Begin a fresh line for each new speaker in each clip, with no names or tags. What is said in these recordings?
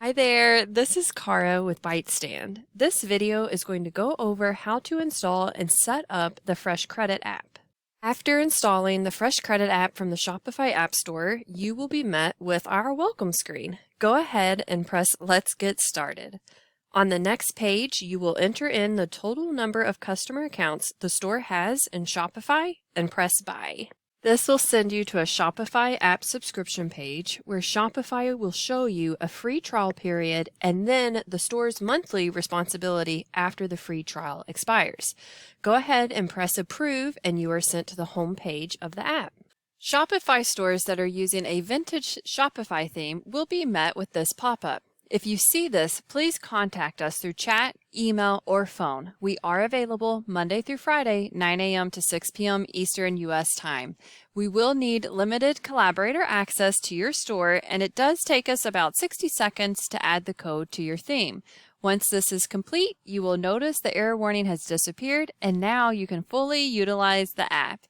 Hi there, this is Cara with Bytestand. This video is going to go over how to install and set up the FreshCredit app. After installing the FreshCredit app from the Shopify App Store, you will be met with our welcome screen. Go ahead and press Let's Get Started. On the next page, you will enter in the total number of customer accounts the store has in Shopify and press Buy. This will send you to a Shopify app subscription page where Shopify will show you a free trial period and then the store's monthly responsibility after the free trial expires. Go ahead and press approve and you are sent to the home page of the app. Shopify stores that are using a vintage Shopify theme will be met with this pop-up. If you see this, please contact us through chat, email, or phone. We are available Monday through Friday, 9 a.m. to 6 p.m. Eastern U.S. time. We will need limited collaborator access to your store, and it does take us about 60 seconds to add the code to your theme. Once this is complete, you will notice the error warning has disappeared, and now you can fully utilize the app.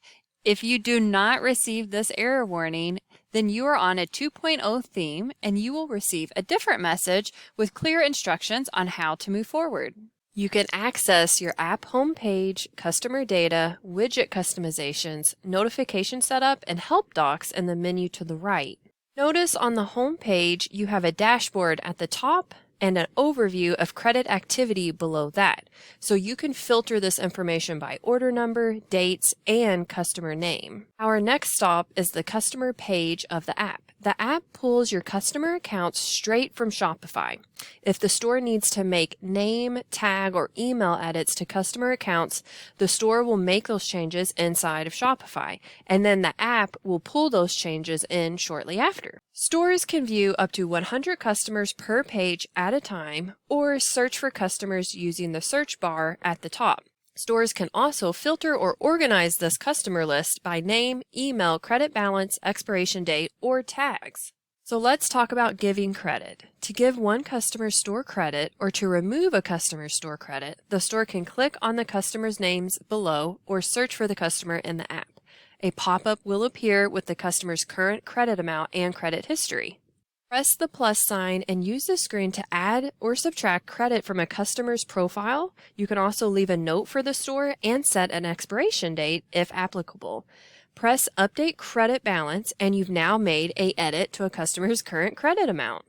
If you do not receive this error warning, then you are on a 2.0 theme and you will receive a different message with clear instructions on how to move forward. You can access your app homepage, customer data, widget customizations, notification setup, and help docs in the menu to the right. Notice on the home page you have a dashboard at the top and an overview of credit activity below that. So you can filter this information by order number, dates, and customer name. Our next stop is the customer page of the app. The app pulls your customer accounts straight from Shopify. If the store needs to make name, tag, or email edits to customer accounts, the store will make those changes inside of Shopify, and then the app will pull those changes in shortly after. Stores can view up to 100 customers per page at a time, or search for customers using the search bar at the top. Stores can also filter or organize this customer list by name, email, credit balance, expiration date, or tags. So let's talk about giving credit. To give one customer store credit or to remove a customer's store credit, the store can click on the customer's names below or search for the customer in the app. A pop-up will appear with the customer's current credit amount and credit history. Press the plus sign and use the screen to add or subtract credit from a customer's profile. You can also leave a note for the store and set an expiration date if applicable. Press Update Credit Balance and you've now made an edit to a customer's current credit amount.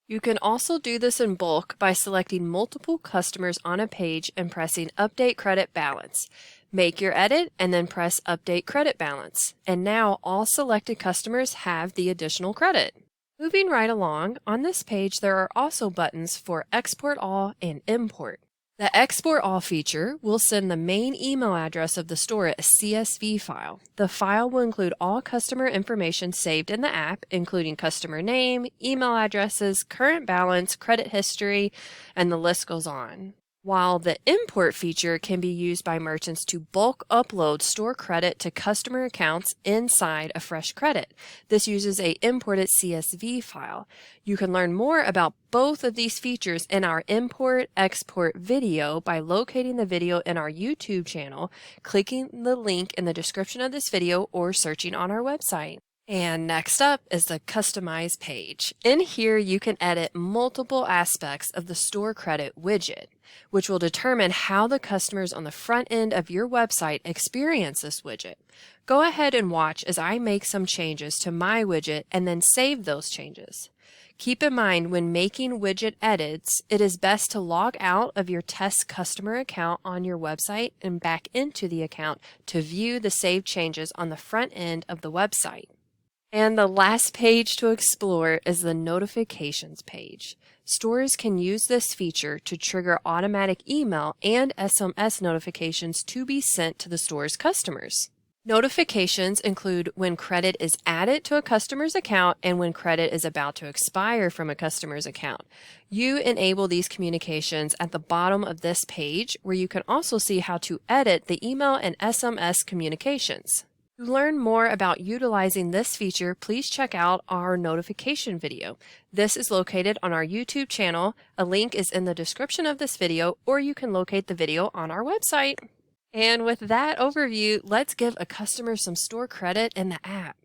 You can also do this in bulk by selecting multiple customers on a page and pressing Update Credit Balance. Make your edit and then press Update Credit Balance. And now all selected customers have the additional credit. Moving right along, on this page there are also buttons for Export All and Import. The Export All feature will send the main email address of the store a CSV file. The file will include all customer information saved in the app, including customer name, email addresses, current balance, credit history, and the list goes on. While the import feature can be used by merchants to bulk upload store credit to customer accounts inside a FreshCredit. This uses a imported CSV file. You can learn more about both of these features in our import-export video by locating the video in our YouTube channel, clicking the link in the description of this video, or searching on our website. And next up is the Customize page. In here, you can edit multiple aspects of the store credit widget, which will determine how the customers on the front end of your website experience this widget. Go ahead and watch as I make some changes to my widget and then save those changes. Keep in mind when making widget edits, it is best to log out of your test customer account on your website and back into the account to view the saved changes on the front end of the website. And the last page to explore is the notifications page. Stores can use this feature to trigger automatic email and SMS notifications to be sent to the store's customers. Notifications include when credit is added to a customer's account and when credit is about to expire from a customer's account. You enable these communications at the bottom of this page, where you can also see how to edit the email and SMS communications. To learn more about utilizing this feature, please check out our notification video. This is located on our YouTube channel. A link is in the description of this video, or you can locate the video on our website. And with that overview, let's give a customer some store credit in the app.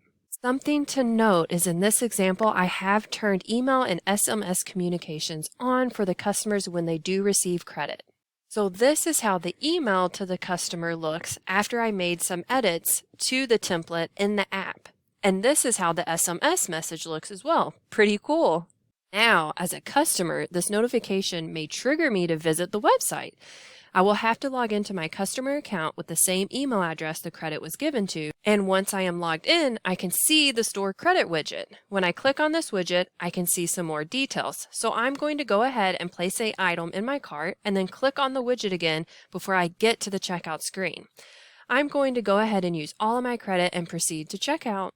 Something to note is in this example, I have turned email and SMS communications on for the customers when they do receive credit. So this is how the email to the customer looks after I made some edits to the template in the app. And this is how the SMS message looks as well. Pretty cool. Now, as a customer, this notification may trigger me to visit the website. I will have to log into my customer account with the same email address the credit was given to, and once I am logged in, I can see the store credit widget. When I click on this widget, I can see some more details. So I'm going to go ahead and place an item in my cart and then click on the widget again before I get to the checkout screen. I'm going to go ahead and use all of my credit and proceed to checkout.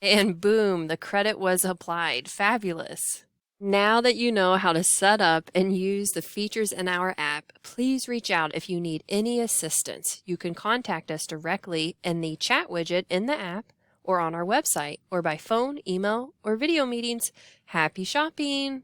And boom, the credit was applied. Fabulous. Now that you know how to set up and use the features in our app, please reach out if you need any assistance. You can contact us directly in the chat widget in the app or on our website or by phone, email, or video meetings. Happy shopping!